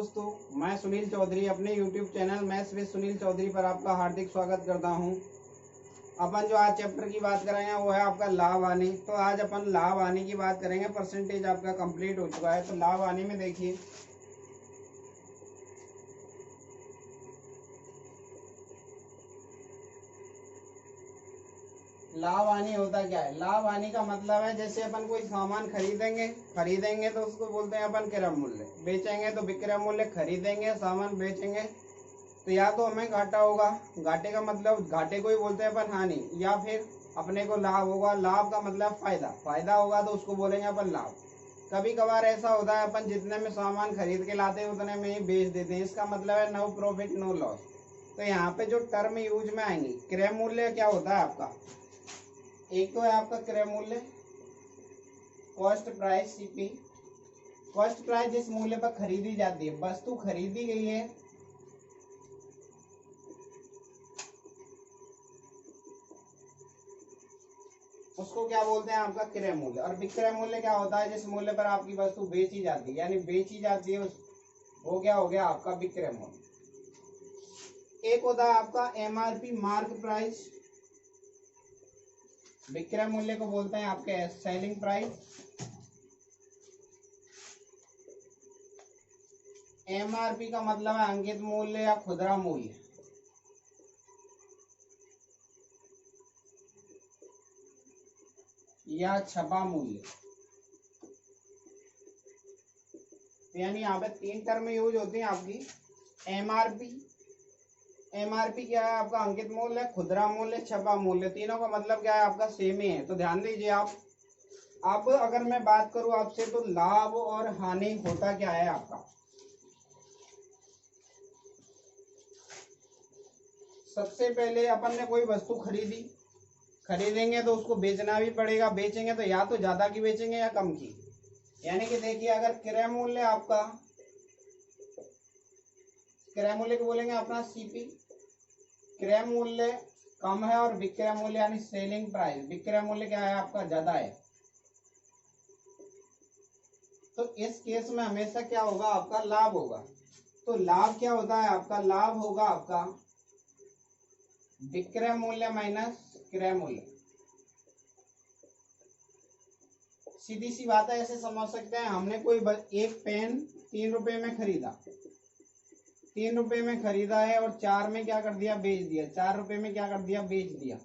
दोस्तों, मैं सुनील चौधरी अपने YouTube channel maths with Sunil Chaudhary पर आपका हार्दिक स्वागत करता हूं। अपन जो आज चैप्टर की बात करेंगे वो है आपका लाभ हानि। तो आज अपन लाभ हानि की बात करेंगे। परसेंटेज आपका कंप्लीट हो चुका है। तो लाभ हानि में देखिए, लाभ हानि होता क्या है। लाभ हानि का मतलब है जैसे अपन कोई सामान खरीदेंगे तो उसको बोलते हैं अपन क्रय मूल्य, बेचेंगे तो विक्रय मूल्य, खरीदेंगे सामान बेचेंगे तो या तो हमें घाटा होगा, घाटे का मतलब घाटे को ही बोलते हैं अपन हानि, या फिर अपने को लाभ होगा। लाभ का मतलब फायदा होगा तो उसको बोलेंगे अपन लाभ। कभी कभार ऐसा होता है अपन जितने में सामान खरीद के लाते हैं उतने में ही बेच देते हैं, इसका मतलब है नो प्रॉफिट नो लॉस। तो यहाँ पे जो टर्म यूज में आएंगी, क्रय मूल्य क्या होता है आपका, एक तो है आपका क्रय मूल्य, cost price CP. Cost price जिस मूल्य पर खरीदी जाती है, वस्तु खरीदी गई है, उसको क्या बोलते हैं आपका क्रय मूल्य। और विक्रय मूल्य क्या होता है, जिस मूल्य पर आपकी वस्तु बेची जाती है, यानी बेची जाती है, वो क्या हो गया आपका विक्रय मूल्य। एक होता है आपका एमआरपी मार्क प्राइस, विक्रय मूल्य को बोलते हैं आपके सेलिंग प्राइस। एमआरपी का मतलब है अंकित मूल्य या खुदरा मूल्य। या छपा मूल्य। यानी यहाँ पे तीन टर्म यूज होती हैं आपकी। एमआरपी क्या है आपका अंकित मूल्य, खुदरा मूल्य, छपा मूल्य। तीनों का मतलब क्या है आपका सेम ही है। तो ध्यान दीजिए आप। अब अगर मैं बात करूं आपसे तो लाभ और हानि होता क्या है आपका। सबसे पहले अपन ने कोई वस्तु खरीदेंगे तो उसको बेचना भी पड़ेगा। बेचेंगे तो या तो ज्यादा की बेचेंगे या कम की। यानी कि देखिए, अगर क्रय मूल्य आपका, क्रय मूल्य को बोलेंगे अपना सीपी, क्रय मूल्य कम है और विक्रय मूल्य यानी सेलिंग प्राइस, विक्रय मूल्य क्या है आपका ज्यादा है, तो इस केस में हमेशा क्या होगा आपका लाभ होगा। तो लाभ क्या होता है आपका, लाभ होगा आपका विक्रय मूल्य माइनस क्रय मूल्य। सीधी सी बात है, ऐसे समझ सकते हैं। हमने कोई एक पेन 3 रुपए में खरीदा, 3 रुपए में खरीदा है और 4 में क्या कर दिया, बेच दिया। 4 रुपए में क्या कर दिया, बेच दिया।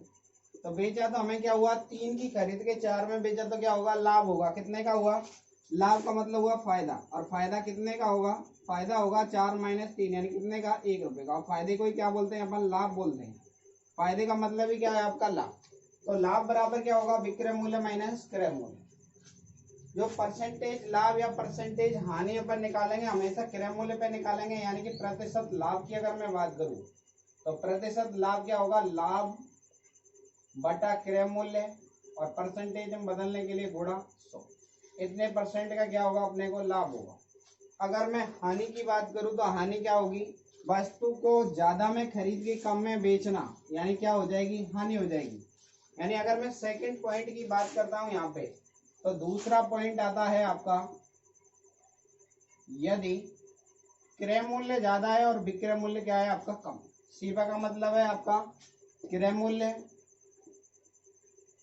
तो बेचा तो हमें क्या हुआ, 3 की खरीद के 4 में बेचा तो क्या होगा, लाभ होगा। कितने का हुआ, लाभ का मतलब हुआ फायदा। और फायदा कितने का होगा, फायदा होगा 4 माइनस 3 यानी कितने का, 1 रुपए का। और फायदे को ही क्या बोलते हैं अपन, लाभ बोलते हैं। फायदे का मतलब ही क्या है आपका, लाभ। तो लाभ बराबर क्या होगा, विक्रय मूल्य माइनस क्रय मूल्य। जो परसेंटेज लाभ या परसेंटेज हानि अपन निकालेंगे हमेशा क्रय मूल्य पे निकालेंगे। यानी कि प्रतिशत लाभ की अगर मैं बात करूं तो प्रतिशत लाभ क्या होगा, लाभ बटा क्रय मूल्य, और परसेंटेज में बदलने के लिए गुणा 100। इतने परसेंट का क्या होगा, अपने को लाभ होगा। अगर मैं हानि की बात करूं तो हानि क्या होगी, वस्तु को ज्यादा में खरीद के कम में बेचना, यानी क्या हो जाएगी, हानि हो जाएगी। यानी अगर मैं सेकंड पॉइंट की बात करता हूं यहाँ पे, तो दूसरा पॉइंट आता है आपका, यदि क्रय मूल्य ज्यादा है और विक्रय मूल्य क्या है आपका कम। सीपा का मतलब है आपका क्रय मूल्य,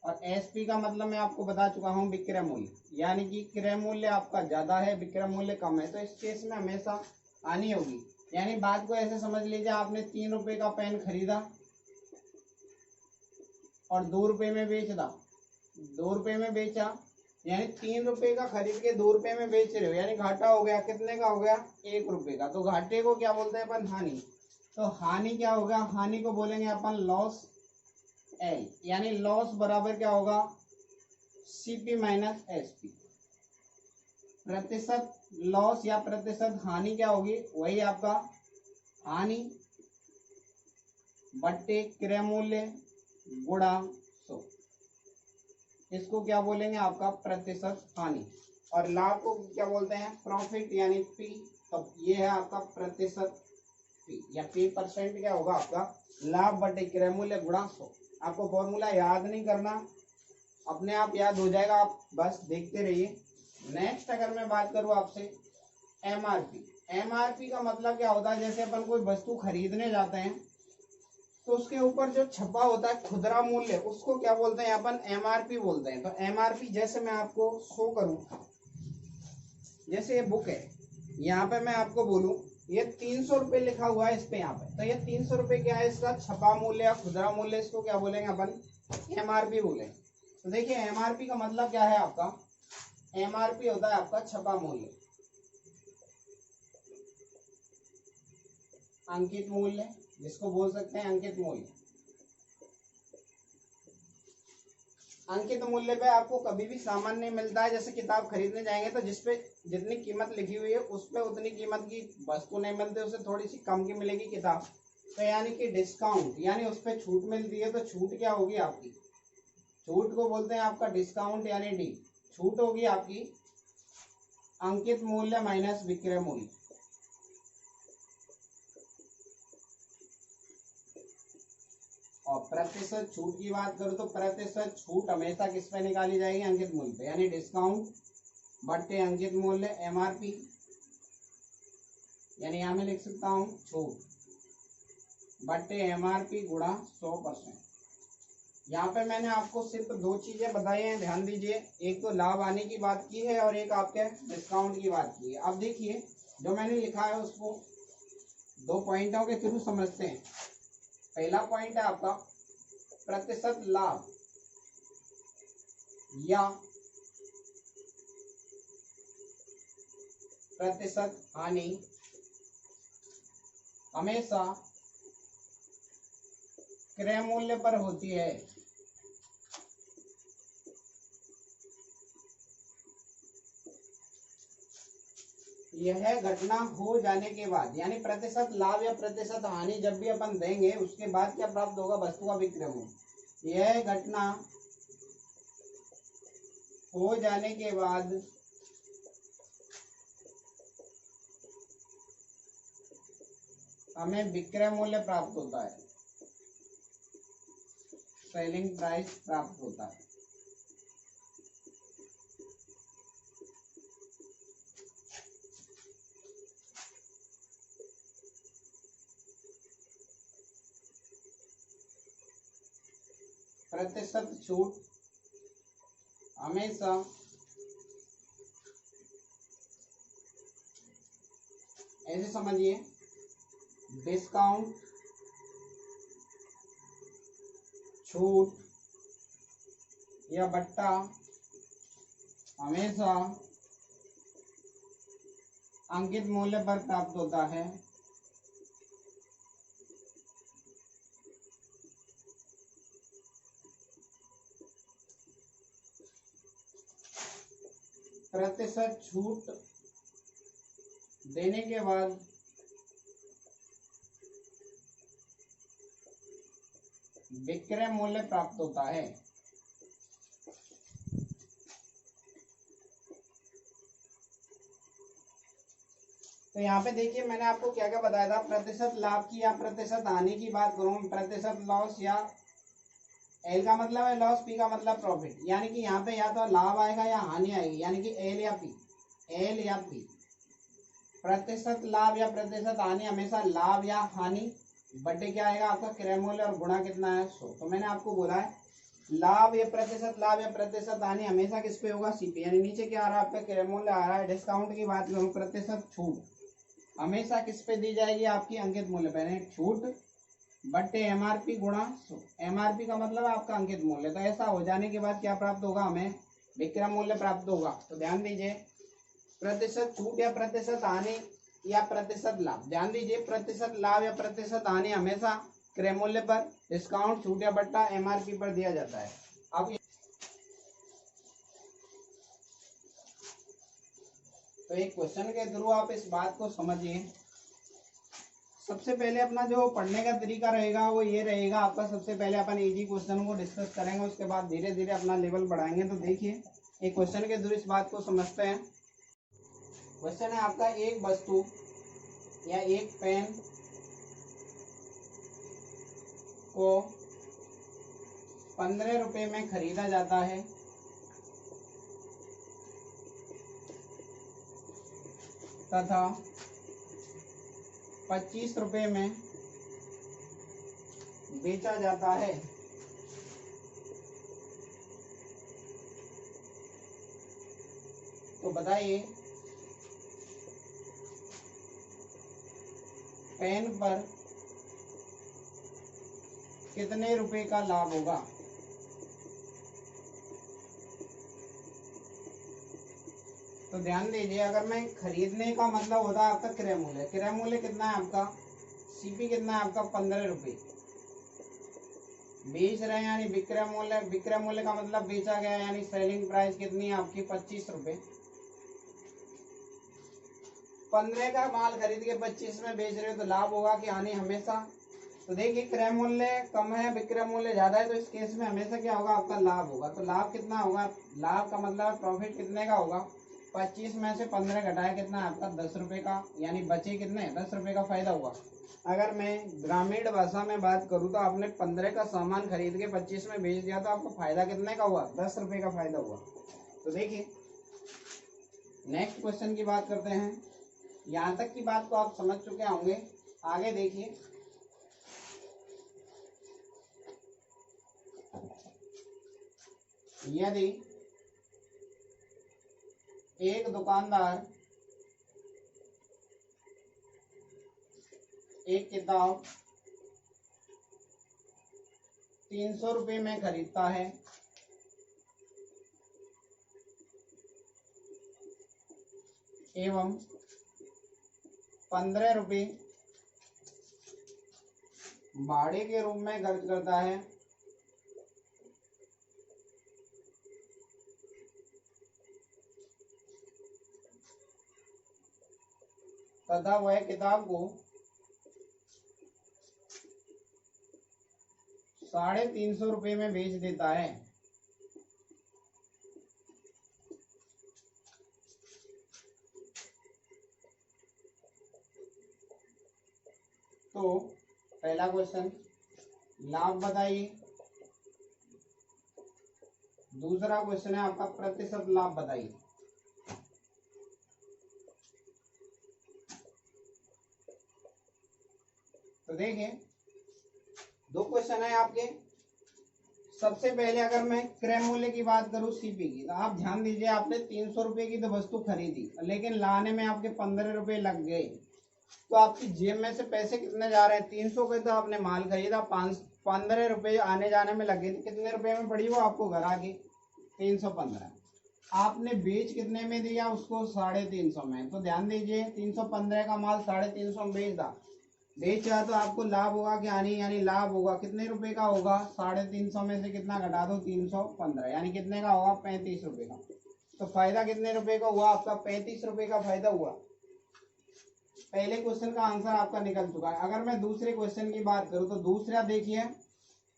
और एसपी का मतलब मैं आपको बता चुका हूं विक्रय मूल्य। यानी कि क्रय मूल्य आपका ज्यादा है, विक्रय मूल्य कम है, तो इस केस में हमेशा हानि होगी। यानी बात को ऐसे समझ लीजिए, आपने 3 रुपए का पेन खरीदा और 2 रुपए में बेचा, यानी 3 रुपए का खरीद के 2 रुपए में बेच रहे हो, यानी घाटा हो गया। कितने का हो गया, 1 रुपए का। तो घाटे को क्या बोलते हैं अपन, हानि। तो हानि क्या होगा, हानि को बोलेंगे अपन लॉस एल। यानी लॉस बराबर क्या होगा, सीपी माइनस एसपी। प्रतिशत लॉस या प्रतिशत हानि क्या होगी, वही आपका हानि बट्टे क्रय मूल्य गुणा 100। इसको क्या बोलेंगे आपका प्रतिशत हानि। और लाभ को क्या बोलते हैं, प्रॉफिट यानी पी। तब ये है आपका प्रतिशत पी, या पी परसेंट क्या होगा आपका, लाभ बटे क्रय मूल्य गुणा 100। आपको फॉर्मूला याद नहीं करना, अपने आप याद हो जाएगा, आप बस देखते रहिए। नेक्स्ट अगर मैं बात करूं आपसे एमआरपी, एमआरपी का मतलब क्या होता है, जैसे अपन कोई वस्तु खरीदने जाते हैं तो उसके ऊपर जो छपा होता है खुदरा मूल्य, उसको क्या बोलते हैं अपन, एमआरपी बोलते हैं। तो एमआरपी जैसे मैं आपको शो करूं, जैसे ये बुक है, यहाँ पे मैं आपको बोलूं ये 300 रुपये लिखा हुआ है इस पे, यहाँ पे, तो ये 300 रुपये क्या है, इसका छपा मूल्य या खुदरा मूल्य, इसको क्या बोलेंगे अपन, एमआरपी बोलेंगे। तो देखिए एमआरपी का मतलब क्या है आपका, एमआरपी होता है आपका छपा मूल्य, अंकित मूल्य, जिसको बोल सकते हैं अंकित मूल्य। अंकित मूल्य पे आपको कभी भी सामान नहीं मिलता है। जैसे किताब खरीदने जाएंगे तो जिसपे जितनी कीमत लिखी हुई है उस पे उतनी कीमत की वस्तु नहीं मिलती, उससे थोड़ी सी कम की मिलेगी किताब। तो यानी कि डिस्काउंट, यानी उस पर छूट मिलती है, तो छूट क्या होगी आपकी, छूट को बोलते हैं आपका डिस्काउंट, यानी डी। छूट होगी आपकी अंकित मूल्य माइनस विक्रय मूल्य। और प्रतिशत छूट की बात करूं तो प्रतिशत छूट हमेशा किस पे निकाली जाएगी, अंकित मूल्य पे, यानी डिस्काउंट बट्टे अंकित मूल्य एमआरपी, यानी यहां मैं लिख सकता हूं छूट बट्टे एमआरपी गुणा 100%। यहाँ पे मैंने आपको सिर्फ दो चीजें बताई हैं, ध्यान दीजिए, एक तो लाभ आने की बात की है और एक आपके डिस्काउंट की बात की है। अब देखिए जो मैंने लिखा है उसको दो पॉइंटों के थ्रू समझते हैं। पहला पॉइंट है आपका प्रतिशत लाभ या प्रतिशत हानि हमेशा क्रय मूल्य पर होती है। यह घटना हो जाने के बाद, यानी प्रतिशत लाभ या प्रतिशत हानि जब भी अपन देंगे उसके बाद क्या प्राप्त होगा, वस्तु का विक्रय मूल्य। यह घटना हो जाने के बाद हमें विक्रय मूल्य प्राप्त होता है, सेलिंग प्राइस प्राप्त होता है। प्रतिशत छूट हमेशा ऐसे समझिए, डिस्काउंट छूट या बट्टा हमेशा अंकित मूल्य पर प्राप्त होता है। प्रतिशत छूट देने के बाद विक्रय मूल्य प्राप्त होता है। तो यहाँ पे देखिए मैंने आपको क्या क्या बताया था, प्रतिशत लाभ की या प्रतिशत हानि की बात करूं, प्रतिशत लॉस, या एल का मतलब है लॉस, पी का मतलब प्रॉफिट, यानी कि यहाँ पे या तो लाभ आएगा या हानि आएगी, यानी कि एल या पी, एल या पी। प्रतिशत लाभ या प्रतिशत हानि हमेशा लाभ या हानि बटे क्या आएगा आपका क्रय मूल्य और गुणा कितना है 100। तो मैंने आपको बोला है लाभ या प्रतिशत हानि हमेशा किस पे होगा, सी पे, यानी नीचे क्या आ रहा है आपका क्रय मूल्य आ रहा है। डिस्काउंट की बात करूं, प्रतिशत छूट हमेशा किस पे दी जाएगी आपकी अंकित मूल्य पे, यानी छूट बट्टे एमआरपी गुणा 100। एमआरपी का मतलब है आपका अंकित मूल्य। तो ऐसा हो जाने के बाद क्या प्राप्त होगा, हमें विक्रय मूल्य प्राप्त होगा। तो ध्यान दीजिए प्रतिशत छूट या प्रतिशत हानि या प्रतिशत लाभ, ध्यान दीजिए प्रतिशत लाभ या प्रतिशत हानि हमेशा क्रय मूल्य पर, डिस्काउंट छूट या बट्टा एमआरपी पर दिया जाता है। अब तो एक क्वेश्चन के थ्रू आप इस बात को समझिए। सबसे पहले अपना जो पढ़ने का तरीका रहेगा वो ये रहेगा आपका, सबसे पहले अपन इजी क्वेश्चन को डिस्कस करेंगे, उसके बाद धीरे धीरे अपना लेवल बढ़ाएंगे। तो देखिए एक क्वेश्चन के थ्रू इस बात को समझते हैं। क्वेश्चन है आपका, एक वस्तु या एक पेन को 15 रुपए में खरीदा जाता है तथा ₹25 में बेचा जाता है, तो बताइए पेन पर कितने रुपए का लाभ होगा। तो ध्यान दीजिए, अगर मैं खरीदने का मतलब होता है आपका क्रय मूल्य, क्रय मूल्य कितना है आपका, सीपी कितना है आपका 15 रुपए, बेच रहे हैं यानी विक्रय मूल्य, विक्रय मूल्य का मतलब बेचा गया यानी सेलिंग प्राइस कितनी है आपकी 25 रुपए। 15 का माल खरीद के 25 में बेच रहे हो तो लाभ होगा कि हानि हमेशा। तो देखिए क्रय मूल्य कम है, विक्रय मूल्य ज्यादा है, तो इस केस में हमेशा क्या होगा आपका लाभ होगा। तो लाभ कितना होगा, लाभ का मतलब प्रॉफिट कितने का होगा, 25 में से 15 घटाया कितना आपका 10 रुपए का, यानी बचे कितने 10 रुपए का फायदा हुआ। अगर मैं ग्रामीण भाषा में बात करूं तो आपने 15 का सामान खरीद के 25 में बेच दिया तो आपको फायदा कितने का हुआ, 10 रुपए का फायदा हुआ। तो देखिए नेक्स्ट क्वेश्चन की बात करते हैं। यहाँ तक की बात को आप समझ चुके होंगे, आगे देखिए। यदि एक दुकानदार एक किताब 300 रुपये में खरीदता है एवं 15 रुपये भाड़े के रूप में खर्च करता है, तथा वह किताब को 350 रुपये में बेच देता है, तो पहला क्वेश्चन लाभ बताइए, दूसरा क्वेश्चन है आपका प्रतिशत लाभ बताइए। तो देखिए दो क्वेश्चन है आपके। सबसे पहले अगर मैं क्रय मूल्य की बात करूं सीपी की, तो आप ध्यान दीजिए, आपने 300 रुपए की तो वस्तु खरीदी लेकिन लाने में आपके 15 रुपए लग गए, तो आपकी जेब में से पैसे कितने जा रहे हैं, 300 के तो आपने माल खरीदा, 15 रुपए आने जाने में लगे, कितने रुपए में पड़ी वो आपको घर आके 315। आपने बेच कितने में दिया उसको 350 में। तो ध्यान दीजिए 315 का माल 350 में बेचा तो आपको लाभ होगा कि हानि, यानी लाभ होगा कितने रुपए का होगा, 350 में से कितना घटा दो 315, यानी कितने का होगा 35 रुपए का। तो फायदा कितने रुपए का हुआ आपका, 35 रुपए का फायदा हुआ। पहले क्वेश्चन का आंसर आपका निकल चुका है। अगर मैं दूसरे क्वेश्चन की बात करूं तो दूसरा देखिए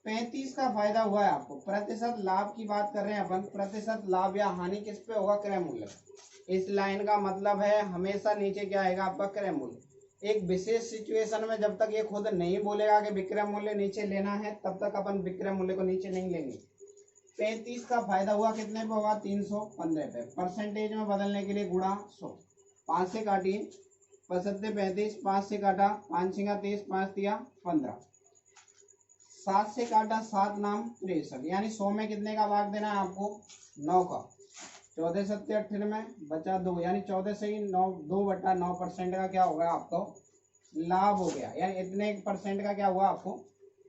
35 का फायदा हुआ है आपको। प्रतिशत लाभ की बात कर रहे हैं अपन, प्रतिशत लाभ या हानि किस पे होगा, क्रय मूल्य। इस लाइन का मतलब है हमेशा नीचे क्या आएगा आपका क्रय मूल्य। एक विशेष सिचुएशन में जब तक ये खुद नहीं बोलेगा कि विक्रय मूल्य नीचे लेना है तब तक अपन विक्रय मूल्य को नीचे नहीं लेंगे। 35 का फायदा हुआ कितने पे होगा, 315 पे। परसेंटेज में बदलने के लिए गुणा 100, 5 से काटिए 75 35, 5 से काटा 5 छिंगा 30, 5 दिया 15, 7 से काटा 7 नाम 63, यानी 100 में कितने का भाग देना है आपको, 9 का। 14 सत्ते 98 बचा 2, यानी 14 से ही 9 2/9% का क्या होगा आपको लाभ हो गया, यानी इतने % का क्या हुआ आपको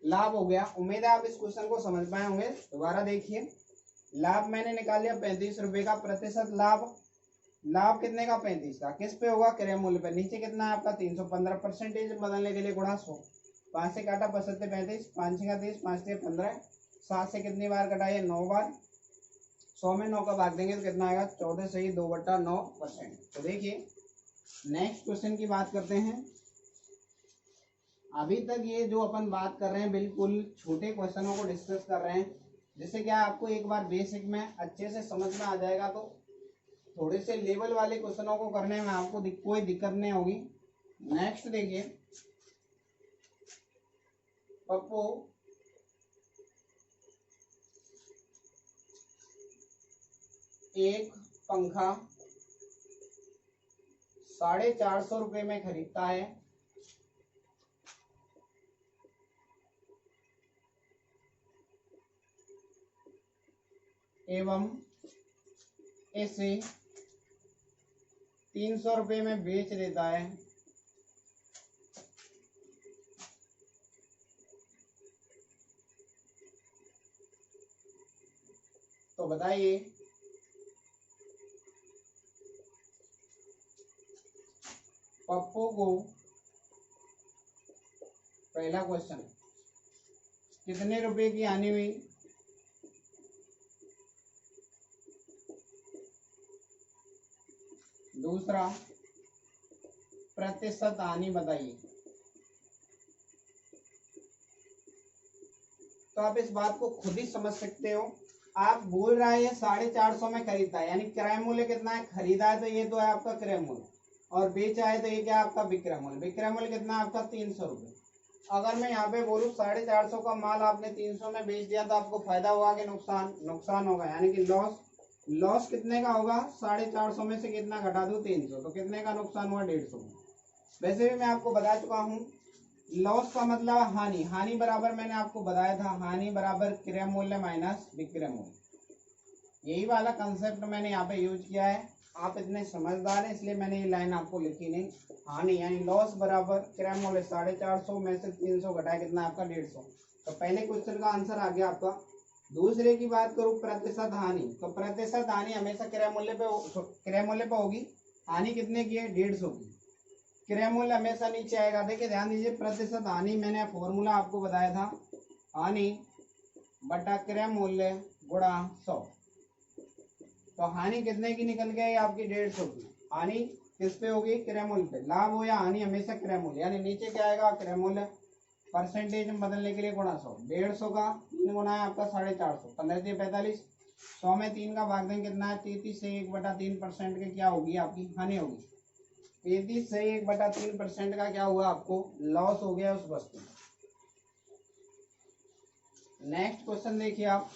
लाभ हो गया। उम्मीद है आप इस क्वेश्चन को समझ पाए होंगे। दोबारा देखिए, लाभ मैंने निकाल लिया 35 रुपए का, प्रतिशत लाभ, लाभ कितने का 35 का, किस पे होगा, क्रय मूल्य पे। नीचे कितना है आपका 315, परसेंटेज बदलने के लिए गुणा 100, 5 से काटा 75 35, 5 छिंगा 30, 5 से 15, 7 से कितनी बार कटाइए 9 बार, 100 में 9 का भाग देंगे तो कितना आएगा 14 से ही 2/9%। तो देखिए नेक्स्ट क्वेश्चन की बात करते हैं। अभी तक ये जो अपन बात कर रहे हैं बिल्कुल छोटे क्वेश्चनों को डिस्कस कर रहे हैं, जिससे क्या आपको एक बार बेसिक में अच्छे से समझ में आ जाएगा, तो थोड़े से लेवल वाले क्वेश्चनों को करने में आपको कोई दिक्कत नहीं होगी। नेक्स्ट देखिए, पप्पू एक पंखा 450 रुपये में खरीदता है एवं इसे 300 रुपये में बेच देता है, तो बताइए पप्पू को, पहला क्वेश्चन, कितने रुपए की हानि हुई? दूसरा, प्रतिशत हानि बताइए। तो आप इस बात को खुद ही समझ सकते हो। आप बोल रहा है 450 में खरीदता है, यानी क्रय मूल्य कितना है? खरीदा है तो ये तो है आपका क्रय मूल्य, और बेचा है तो ये क्या आपका विक्रय मूल्य। विक्रय मूल्य कितना है आपका? 300 रुपये। अगर मैं यहाँ पे बोलूँ 450 का माल आपने 300 में बेच दिया तो आपको फायदा होगा कि नुकसान? नुकसान होगा, यानी कि लॉस। लॉस कितने का होगा? 450 में से कितना घटा दूं? 300, तो कितने का नुकसान हुआ? 150। वैसे भी मैं आपको बता चुका हूँ, लॉस का मतलब हानि। हानि बराबर मैंने आपको बताया था, हानि बराबर क्रय मूल्य माइनस विक्रय मूल्य। यही वाला कंसेप्ट मैंने यहाँ पे यूज किया है। आप इतने समझदार हैं इसलिए मैंने ये लाइन आपको लिखी नहीं। हानि यानी लॉस बराबर क्रय मूल्य 450 में से 300 घटाए कितना आपका? 150। तो पहले क्वेश्चन का आंसर आ गया आपका। दूसरे की बात करूं, प्रतिशत हानि, तो प्रतिशत हानि हमेशा क्रय मूल्य पे होगी। हानि कितने की है? 150 की। क्रय मूल्य हमेशा नीचे आएगा। देखिए ध्यान दीजिए, प्रतिशत हानि मैंने फॉर्मूला आपको बताया था, हानि बटा क्रय मूल्य गुणा 100। तो हानि कितने की निकल गई? आपकी 150 की। हानि किस पे होगी? क्रय मूल्य पे। लाभ हो या हानि हमेशा क्रय मूल्य, यानी नीचे क्या आएगा? क्रय मूल्य। परसेंटेज में बदलने के लिए गुणा 100। 150 का 3 गुना है आपका 450, 15 45। 100 में 3 का भाग देंगे कितना है? 33 से 1/3% के क्या होगी? आपकी हानि होगी। 33 से 1/3% का क्या हुआ? आपको लॉस हो गया उस वस्तु में। नेक्स्ट क्वेश्चन देखिए आप।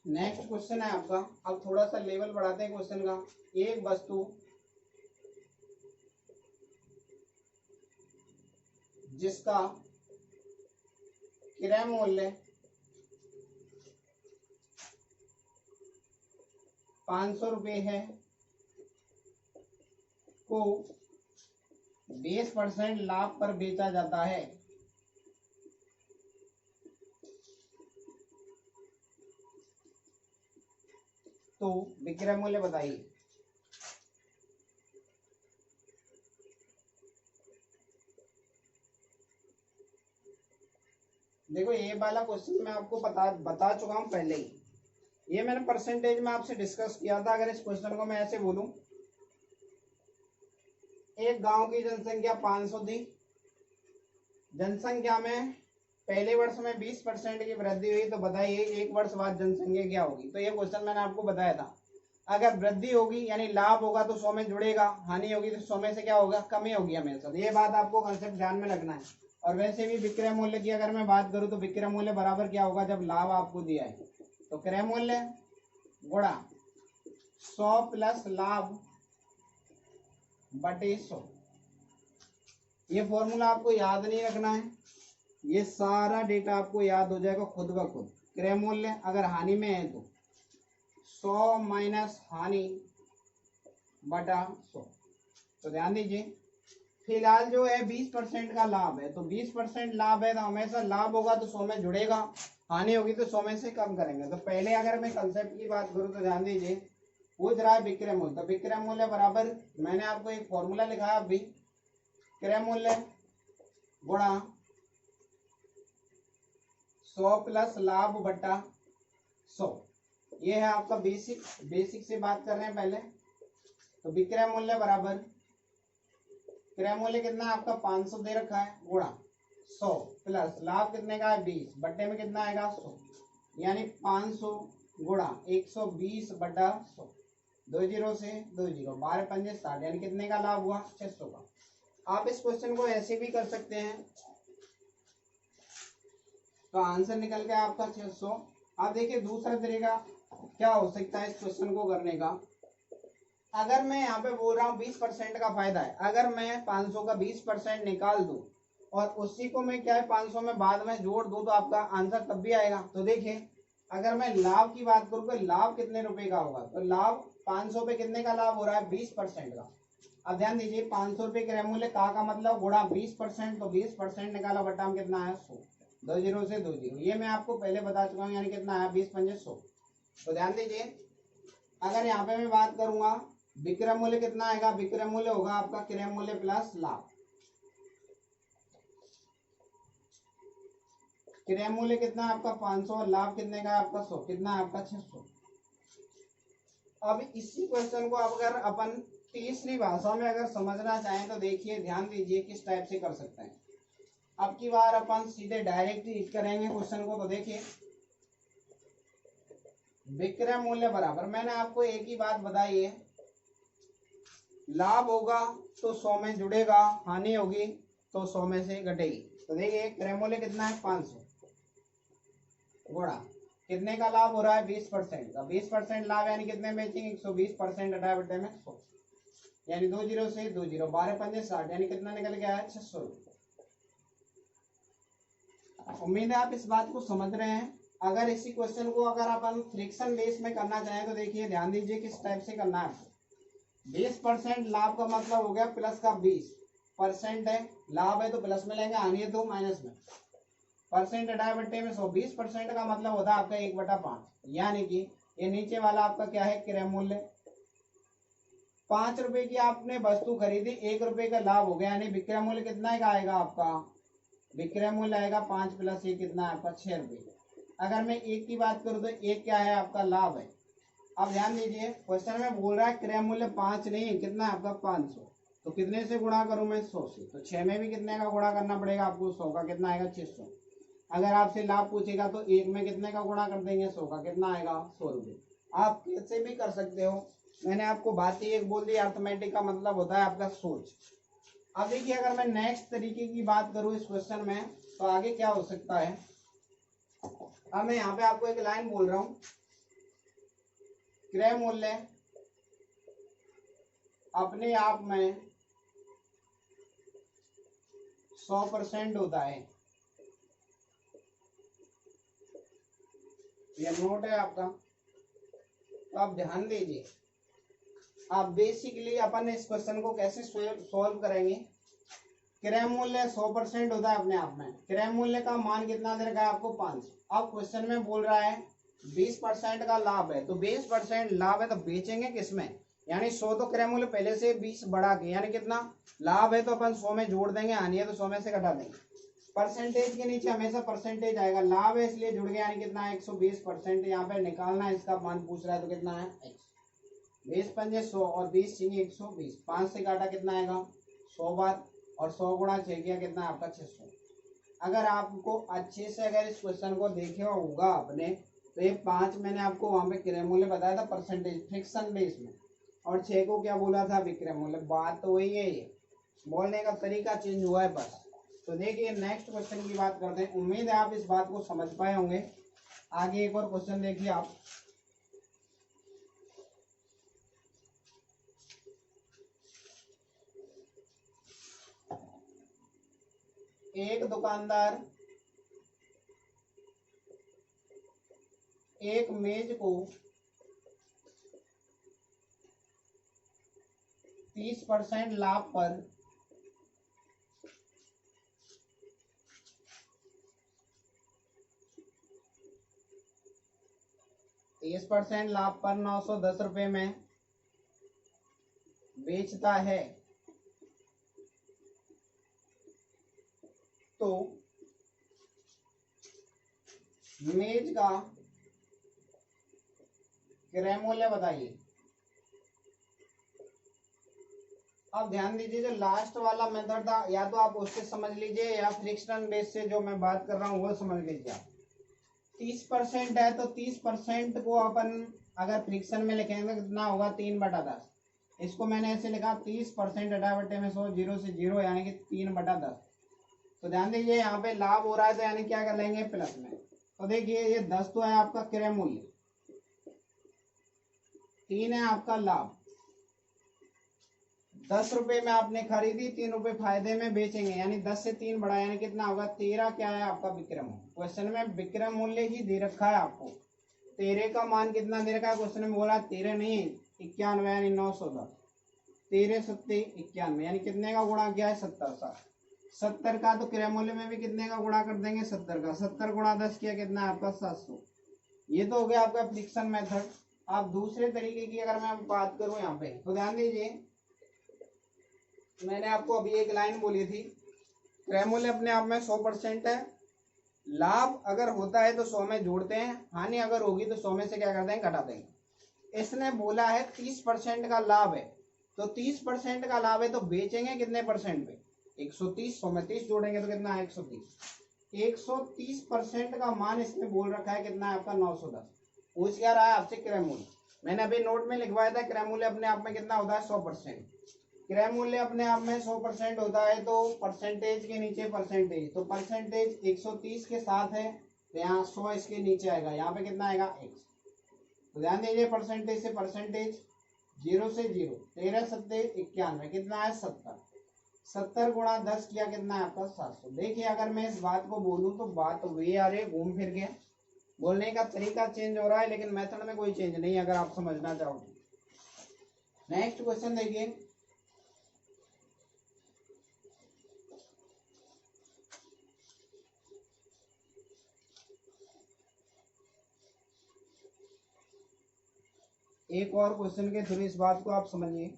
नेक्स्ट क्वेश्चन है आपका, अब थोड़ा सा लेवल बढ़ाते हैं क्वेश्चन का। एक वस्तु जिसका क्रय मूल्य 500 रुपये है को 20% लाभ पर बेचा जाता है, तो विक्रय मूल्य बताइए। देखो ये वाला क्वेश्चन मैं आपको बता चुका हूं पहले ही। ये मैंने परसेंटेज में आपसे डिस्कस किया था। अगर इस क्वेश्चन को मैं ऐसे बोलूं, एक गांव की जनसंख्या 500 थी, जनसंख्या में पहले वर्ष में 20% की वृद्धि हुई, तो बताइए एक वर्ष बाद जनसंख्या क्या होगी? तो ये क्वेश्चन मैंने आपको बताया था। अगर वृद्धि होगी यानी लाभ होगा तो 100 में जुड़ेगा, हानि होगी तो 100 में से क्या होगा? कमी होगी हमेशा। ये बात आपको कंसेप्ट ध्यान में रखना है। और वैसे भी विक्रय मूल्य की अगर मैं बात करूं तो विक्रय मूल्य बराबर क्या होगा? जब लाभ आपको दिया है तो क्रय मूल्य गुणा 100 प्लस लाभ बटे 100। ये फॉर्मूला आपको याद नहीं रखना है, ये सारा डेटा आपको याद हो जाएगा खुद ब खुद। क्रय मूल्य अगर हानि में है तो 100 माइनस हानि बटा 100। तो ध्यान दीजिए, फिलहाल जो है 20% का लाभ है, तो 20% लाभ है तो हमेशा लाभ होगा तो 100 में जुड़ेगा, हानि होगी तो 100 में से कम करेंगे। तो पहले अगर मैं कंसेप्ट की बात करूं तो ध्यान दीजिए, पूछ रहा है विक्रय मूल्य, तो विक्रय मूल्य बराबर मैंने आपको एक फॉर्मूला लिखा है अभी, क्रय मूल्य गुणा 100 प्लस लाभ बटा 100। ये है आपका बेसिक से बात कर रहे हैं पहले। तो विक्रय मूल्य बराबर, क्रय मूल्य कितना है आपका? 500 दे रखा है, गुणा 100 प्लस लाभ कितने का है? 20, बट्टे में कितना आएगा? 100, यानी 500 गुणा 120 बटा 100। 2 जीरो से 2 जीरो, 12 पंजे 60, यानी कितने का लाभ हुआ? 600 का। आप इस क्वेश्चन को ऐसे भी कर सकते हैं, तो आंसर निकल गया आपका 600। अब देखिए दूसरा तरीका क्या हो सकता है इस क्वेश्चन को करने का। अगर मैं यहाँ पे बोल रहा हूँ 20% का फायदा है, अगर मैं 500 का 20% निकाल दूं और उसी को मैं क्या है 500 में बाद में जोड़ दूं तो आपका आंसर तब भी आएगा। तो देखिए अगर मैं लाभ की बात करूँ तो लाभ कितने रुपए का होगा, तो लाभ 500 पे कितने का लाभ हो रहा है 20% का। अब ध्यान दीजिए 500 रुपये क्रय मूल्य का मतलब गुणा 20%, तो 20% निकाला बटा में कितना आया 100, 2 जीरो से 2 जीरो, ये मैं आपको पहले बता चुका हूँ, यानी कितना आया 20 पंजे 100। तो ध्यान दीजिए अगर यहाँ पे मैं बात करूंगा विक्रय मूल्य कितना आएगा, विक्रय मूल्य होगा आपका क्रय मूल्य प्लस लाभ। क्रय मूल्य कितना आपका 500 और लाभ कितने का आपका 100, कितना है आपका 600। अब इसी क्वेश्चन को अगर अपन तीसरी भाषा में अगर समझना चाहें तो देखिए ध्यान दीजिए किस टाइप से कर सकते हैं। अब की बार अपन सीधे डायरेक्ट हिट करेंगे क्वेश्चन को। तो देखिए विक्रय मूल्य बराबर, मैंने आपको एक ही बात बताई है, लाभ होगा तो 100 में जुड़ेगा, हानि होगी तो 100 में से घटेगी। तो देखिए क्रय मूल्य कितना है 500 गुणा कितने का लाभ हो रहा है 20% का, 20% लाभ यानी कितने बेचेंगे 120%, हटाए बटे में 100, यानी 2 जीरो से 2 जीरो, 12 पंजे 60, यानी कितना निकल गया है 600 रुपये। उम्मीद है आप इस बात को समझ रहे हैं। अगर इसी क्वेश्चन को अगर अपन फ्रिक्शन बेस में करना चाहें तो देखिए ध्यान दीजिए किस टाइप से करना है। 20% लाभ का मतलब हो गया प्लस का 20% है, लाभ है तो प्लस में लेंगे, हानि है तो माइनस में, परसेंट हटाए बट्टे में 100, 20% का मतलब होता है आपका 1/5, यानी कि ये नीचे वाला आपका क्या है क्रय मूल्य। 5 रुपए की आपने वस्तु खरीदी, 1 रुपए का लाभ हो गया, यानी विक्रय मूल्य कितना का आएगा आपका, विक्रय मूल्य आएगा 5 प्लस 1 कितना है आपका 6 रुपए। अगर मैं 1 की बात करूं तो 1 क्या है आपका लाभ है। अब ध्यान दीजिए क्वेश्चन में बोल रहा है क्रय मूल्य 5 नहीं, कितना है आपका 500, तो कितने से गुणा करूं मैं 100 से, तो 6 में भी कितने का गुणा करना पड़ेगा आपको 100 का, कितना आएगा 600। अगर आपसे लाभ पूछेगा तो 1 में कितने का गुणा कर देंगे 100 का, कितना आएगा 100 रुपये। आप कैसे भी कर सकते हो, मैंने आपको बात ही एक बोल दी, अर्थमेटिक का मतलब होता है आपका सोच। अब देखिए अगर मैं नेक्स्ट तरीके की बात करूं इस क्वेश्चन में तो आगे क्या हो सकता है। अब मैं यहाँ पे आपको एक लाइन बोल रहा हूं, क्रय मूल्य अपने आप में 100% होता है, यह नोट है आपका। तो आप ध्यान दीजिए, आप बेसिकली अपन इस क्वेश्चन को कैसे सॉल्व करेंगे। क्रय मूल्य 100% होता है अपने आप में, क्रय मूल्य का मान कितना दे रखा है आपको 500। अब क्वेश्चन में बोल रहा है 20% का लाभ है, तो 20% लाभ है तो बेचेंगे किसमें, यानी 100 तो क्रय मूल्य पहले से 20 बढ़ा के, यानी कितना लाभ है तो अपन 100 में जोड़ देंगे, हानि है तो 100 में से घटा देंगे। परसेंटेज के नीचे हमेशा परसेंटेज आएगा, लाभ है इसलिए जुड़ गया, यानी कितना है 120%। यहाँ पे निकालना है इसका मान पूछ रहा है तो कितना है x, 20 पंजे 100 और 20 चाहिए 120, 5 से काटा कितना आएगा 100 बार, और 100 गुणा 6 किया कितना आपका 600। अगर आपको अच्छे से अगर इस क्वेश्चन को देखे होगा आपने तो ये 5 मैंने आपको वहां पे क्रय मूल्य बताया था परसेंटेज फ्रिक्शन बेस में, और 6 को क्या बोला था विक्रय मूल्य। बात तो वही है, ये बोलने का तरीका चेंज हुआ है बस। तो देखिए नेक्स्ट क्वेश्चन की बात करते हैं, उम्मीद है आप इस बात को समझ पाए होंगे। आगे एक और क्वेश्चन देखिए आप, एक दुकानदार एक मेज को 30% लाभ पर 30% लाभ पर 910 रुपए में बेचता है, तो मेज का क्रय मूल्य बताइए। अब ध्यान दीजिए जो लास्ट वाला मेथड था, या तो आप उससे समझ लीजिए या फ्रिक्शन बेस से जो मैं बात कर रहा हूँ वो समझ लीजिए आप। 30% है तो 30% को अपन अगर फ्रिक्शन में लिखेंगे तो कितना होगा 3/10। इसको मैंने ऐसे लिखा 30% हटा बटे में 100, 0 से 0 यानी कि 3/10। तो ध्यान दीजिए यहाँ पे लाभ हो रहा है तो यानी क्या कर लेंगे प्लस में, तो देखिए ये 10 तो है आपका क्रय मूल्य, 3 है आपका लाभ। 10 रुपए में आपने खरीदी, 3 रुपए फायदे में बेचेंगे, यानी 10 से 3 बढ़ा यानी कितना होगा 13। क्या है आपका विक्रय मूल्य। क्वेश्चन में विक्रय मूल्य ही दे रखा है आपको, 13 का मान कितना दे रखा है क्वेश्चन में बोला 13 नहीं 91 यानी 910। 13 सत्ते 91 यानी कितने का गुणा किया है 70 का। 70 का तो क्रय मूल्य में भी कितने का गुणा कर देंगे 70 का। 70 गुणा 10 किया कितना है आपका 700। ये तो हो गया आपका फ्रिक्शन मेथड। आप दूसरे तरीके की अगर मैं बात करूं यहाँ पे तो ध्यान दीजिए, मैंने आपको अभी एक लाइन बोली थी, क्रय मूल्य अपने आप में 100% है, लाभ अगर होता है तो 100 में जोड़ते हैं, हानि अगर होगी तो 100 में से क्या करते हैं घटा देंगे। इसने बोला है 30% का लाभ है, तो 30% का लाभ है तो बेचेंगे कितने परसेंट पे 130, 100 में 30 जोड़ेंगे तो कितना है 130। 130% का मान इसने बोल रखा है कितना है आपका 910। पूछ क्या रहा है आपसे क्रय मूल्य। मैंने अभी नोट में लिखवाया था क्रय मूल्य अपने आप में कितना होता है 100%। क्रय मूल्य अपने आप में 100% होता है तो परसेंटेज के नीचे परसेंटेज, तो परसेंटेज 130 के साथ है तो यहाँ 100 इसके नीचे आएगा, यहाँ पे कितना आएगा x। तो ध्यान दीजिए परसेंटेज से परसेंटेज, 0 से 0, 13 सत्ते 91 कितना है 70। 70 गुणा 10 किया कितना है आपका 700। देखिए अगर मैं इस बात को बोलूं तो बात वे आ रही घूम फिर के, बोलने का तरीका चेंज हो रहा है लेकिन मेथड में कोई चेंज नहीं अगर आप समझना चाहो तो। नेक्स्ट क्वेश्चन देखिए, एक और क्वेश्चन के थ्रू इस बात को आप समझिए।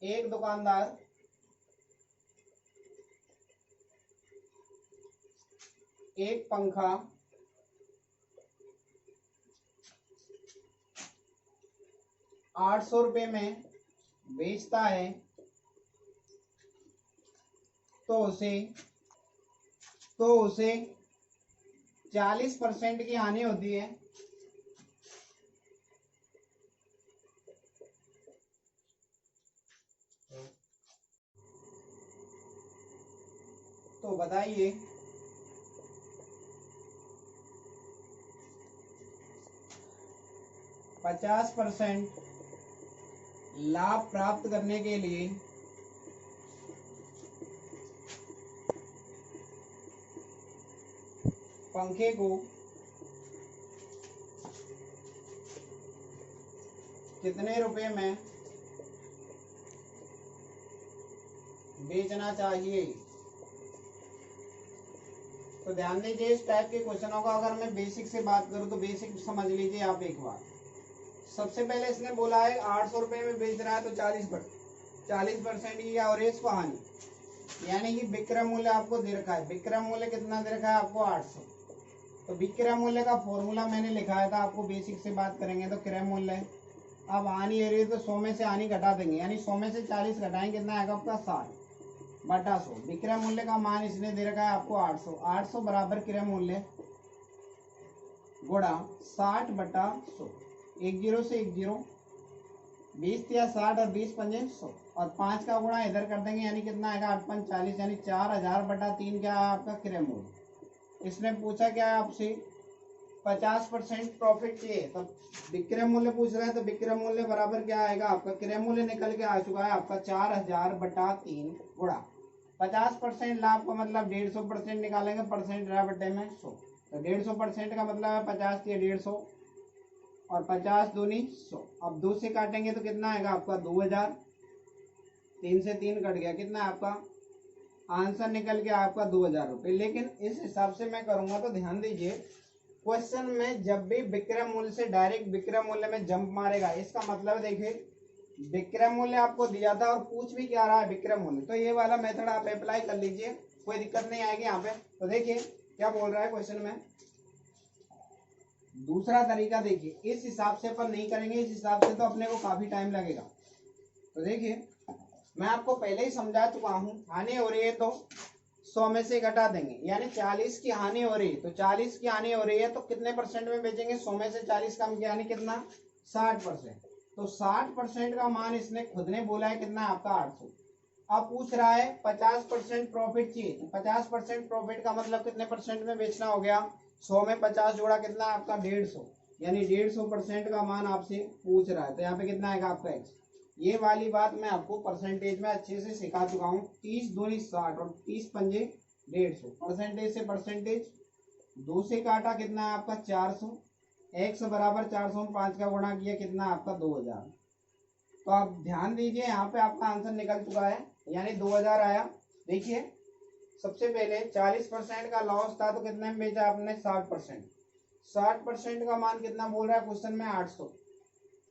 एक दुकानदार एक पंखा 800 रुपये में बेचता है तो उसे 40% की हानि होती है। तो बताइए पचास % लाभ प्राप्त करने के लिए पंखे को कितने रुपए में बेचना चाहिए। तो ध्यान दीजिए इस टाइप के क्वेश्चनों का अगर मैं बेसिक से बात करूं तो बेसिक समझ लीजिए आप एक बार। सबसे पहले इसने बोला है 800 रुपये में बेच रहा है तो 40% की एवरेज को हानि, यानी कि विक्रय मूल्य आपको दे रखा है। विक्रय मूल्य कितना दे रखा है आपको 800। तो विक्रय मूल्य का फॉर्मूला मैंने लिखाया था आपको, बेसिक से बात करेंगे तो क्रय मूल्य। अब हानि हो रही है तो 100 में से हानि घटा देंगे, यानी 100 में से 40 घटाएंगे कितना आएगा आपका 60 बटा 100। विक्रय मूल्य का मान इसने दे रखा है आपको 800। 800 बराबर क्रय मूल्य गुणा 60 बटा 100। 10 से 10, 20 या 60 और 20 पंजे 100 और 5 का गुणा इधर कर देंगे यानी कितना आएगा 8 5 40, यानी 4000 बटा 3 क्या है आपका क्रय मूल्य। इसने पूछा क्या है आपसे 50% प्रॉफिट चाहिए, तो विक्रय मूल्य पूछ रहा है तो विक्रय मूल्य बराबर क्या आएगा आपका क्रय मूल्य निकल के आ चुका है आपका 4000 बटा 3 गुणा 50% लाभ का मतलब 150% निकालेंगे, परसेंट रहा बटे में 100, तो 150% का मतलब है 50 या 150 और 50 दूनी 100। अब 2 से काटेंगे तो कितना आएगा आपका 2000, 3 से 3 कट गया, कितना आपका आंसर निकल के आपका 2000 रुपये। लेकिन इस हिसाब से मैं करूंगा तो ध्यान दीजिए क्वेश्चन में जब भी विक्रय मूल्य से डायरेक्ट विक्रय मूल्य में जंप मारेगा, इसका मतलब देखिए विक्रय मूल्य आपको दिया था और पूछ भी क्या रहा है विक्रय मूल्य, तो ये वाला मेथड आप अप्लाई कर लीजिए, कोई दिक्कत नहीं आएगी यहाँ पे। तो देखिए क्या बोल रहा है क्वेश्चन में, दूसरा तरीका देखिए, इस हिसाब से अपन नहीं करेंगे, इस हिसाब से तो अपने को काफी टाइम लगेगा। तो देखिए मैं आपको पहले ही समझा चुका हूँ, हानि हो रही है तो 100 में से घटा देंगे, यानी 40 की हानि हो रही है तो 40 की हानि हो रही है तो कितने परसेंट में बेचेंगे 100 में से 40 कम किया यानी कितना 60%। तो 60% का मान इसने खुद ने बोला है कितना आपका 800। अब पूछ रहा है 50% प्रॉफिट चाहिए, तो 50% प्रॉफिट का मतलब कितने परसेंट में बेचना हो गया, 100 में 50 जोड़ा कितना आपका 150, यानी 150% का मान आपसे पूछ रहा है। तो यहाँ पे कितना आएगा आपका एक्स। ये वाली बात मैं आपको परसेंटेज में अच्छे से सिखा चुका हूँ। 30 दूनी 60 और 30 पंजे 150, परसेंटेज से परसेंटेज 2 से काटा कितना है आपका 400, एक्स बराबर 400 में 5 का गुणा किया कितना आपका 2000। तो आप ध्यान दीजिए यहाँ पे आपका आंसर निकल चुका है, यानी 2000 आया। देखिए सबसे पहले 40% का लॉस था, तो कितने में बेचा आपने 60%। 60% का मान कितना बोल रहा है क्वेश्चन में 800।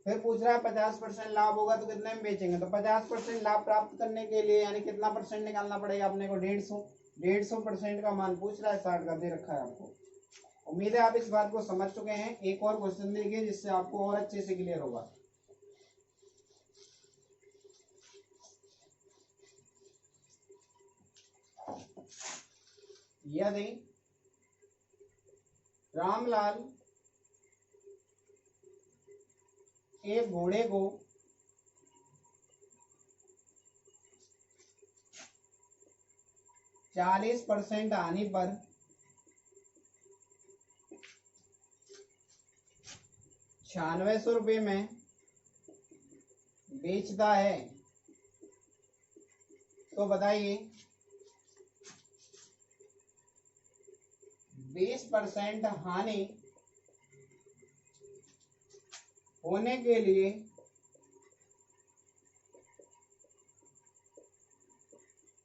फिर पूछ रहा है 50% लाभ होगा तो कितने में बेचेंगे, तो 50% लाभ प्राप्त करने के लिए यानी कितना परसेंट निकालना पड़ेगा अपने को 150। 150% का मान पूछ रहा है, 60 का दे रखा है आपको। उम्मीद है आप इस बात को समझ चुके हैं। एक और क्वेश्चन देखिए जिससे आपको और अच्छे से क्लियर होगा। यदि रामलाल एक घोड़े को 40% आने पर 9600 रुपये में बेचता है, तो बताइए 20% हानि होने के लिए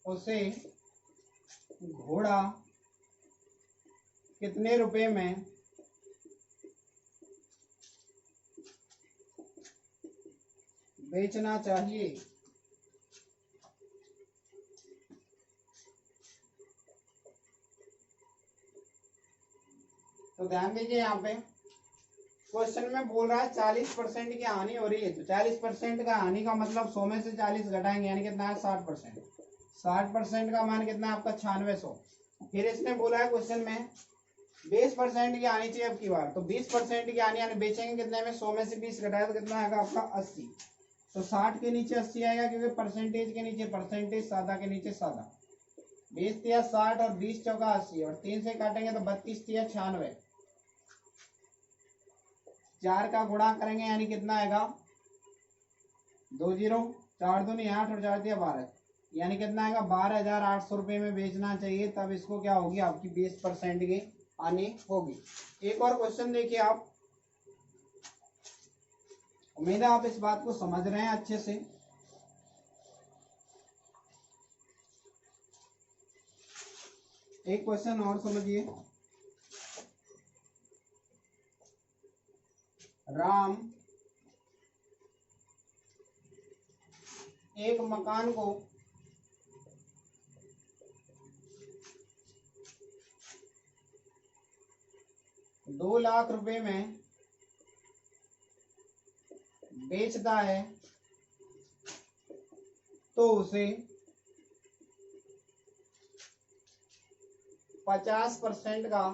उसे घोड़ा कितने रुपए में बेचना चाहिए। तो ध्यान दीजिए यहाँ पे क्वेश्चन में बोल रहा है 40% की हानि हो रही है, तो 40% का हानि का मतलब 100 में से 40 घटाएंगे यानी कितना है 60%। 60% का मान कितना है आपका 9600। फिर इसने बोला है क्वेश्चन में 20% की हानि चाहिए अब की बार, तो 20% की हानि यानी बेचेंगे कितने में, 100 में से 20 घटाए तो कितना आएगा आपका 80। तो 60 के नीचे 80 आएगा क्योंकि परसेंटेज के नीचे परसेंटेज, सादा के नीचे सादा। 20 तिया 60 और 20 चौका 80 और 3 से काटेंगे तो 32 तिया 96। 4 का गुणा करेंगे यानी कितना आएगा 20, 4 दूनी 8 और 4 दिया 12, यानी कितना आएगा 12800 रुपये में बेचना चाहिए। तब इसको क्या होगी आपकी 20% की हानि होगी। एक और क्वेश्चन देखिए आप, उम्मीद है आप इस बात को समझ रहे हैं अच्छे से। एक क्वेश्चन और समझिए। राम एक मकान को 2 लाख रुपए में बेचता है, तो उसे 50% का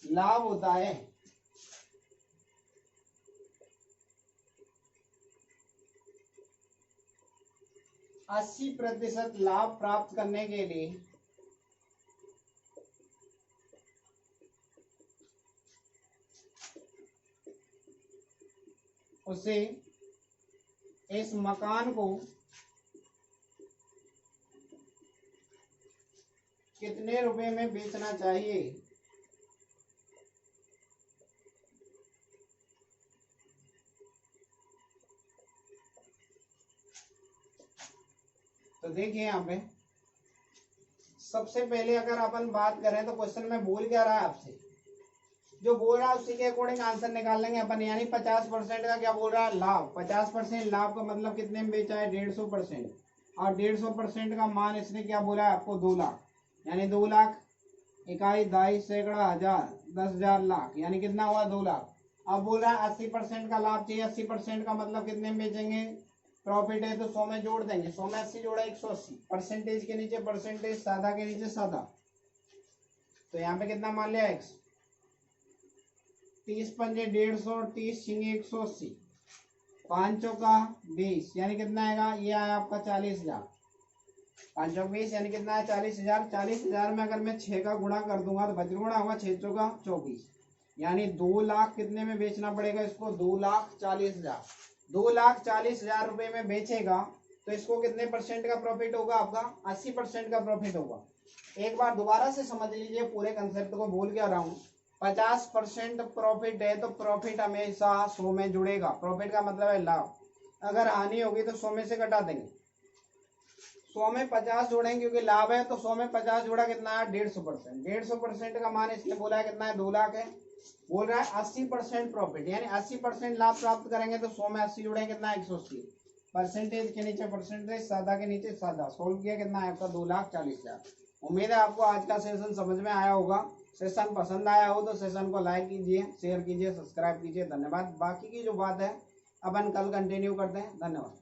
लाभ होता है। 80% लाभ प्राप्त करने के लिए उसे इस मकान को कितने रुपए में बेचना चाहिए। तो देखिए यहाँ पे सबसे पहले अगर अपन बात करें तो क्वेश्चन में बोल क्या रहा है आपसे, जो बोल रहा है उसी के अकॉर्डिंग आंसर निकाल लेंगे अपन। यानी 50% का क्या बोल रहा है लाभ, 50% लाभ का मतलब कितने में बेचा है 150%, और 150% का मान इसने क्या बोला है आपको 2 लाख, यानी 2 लाख इकाई दाई सैकड़ा हजार 10,000 लाख, यानी कितना हुआ 2 लाख। अब बोल रहा है 80% का लाभ चाहिए, 80% का मतलब कितने में बेचेंगे, प्रॉफिट है तो 100 में जोड़ देंगे, 100 में 80 जोड़ा 180, परसेंटेज के नीचे परसेंटेज, सादा के नीचे सादा। तो यहाँ पे कितना मान लिया x, 30 पंजे 150 और 30 छिंगे 180, 5 चौका 20 यानी कितना आएगा, ये आया आपका 40,000। 5 चौक 20 यानी कितना है 40,000। 40,000 में अगर मैं 6 का गुणा कर दूंगा तो बजगुणा होगा, 6 चौका 24 यानी 2 लाख कितने में बेचना पड़ेगा इसको, 2,40,000। 2,40,000 रुपए में बेचेगा तो इसको कितने परसेंट का प्रॉफिट होगा आपका, 80% का प्रॉफिट होगा। एक बार दोबारा से समझ लीजिए, पूरे कंसेप्ट को बोल के आ रहा हूँ। 50% प्रॉफिट है तो प्रॉफिट हमेशा 100 में जुड़ेगा। प्रॉफिट का मतलब है लाभ। अगर हानि होगी तो 100 में से घटा देंगे, 100 में 50 जोड़ेंगे क्योंकि लाभ है, तो 100 में 50 जोड़ा कितना है 150%। 150% का मान इसने बोला है कितना है, 2 लाख है। बोल रहा है 80% प्रॉफिट यानी 80% लाभ प्राप्त करेंगे तो 100 में 80 जोड़ेंगे कितना है 180। परसेंटेज के नीचे परसेंटेज, सादा के नीचे सादा, सोल्व किया कितना है आपका 2,40,000। उम्मीद है आपको आज का सेशन समझ में आया होगा। सेशन पसंद आया हो तो सेशन को लाइक कीजिए, शेयर कीजिए, सब्सक्राइब कीजिए। धन्यवाद। बाकी की जो बात है अपन कल कंटिन्यू करते हैं। धन्यवाद।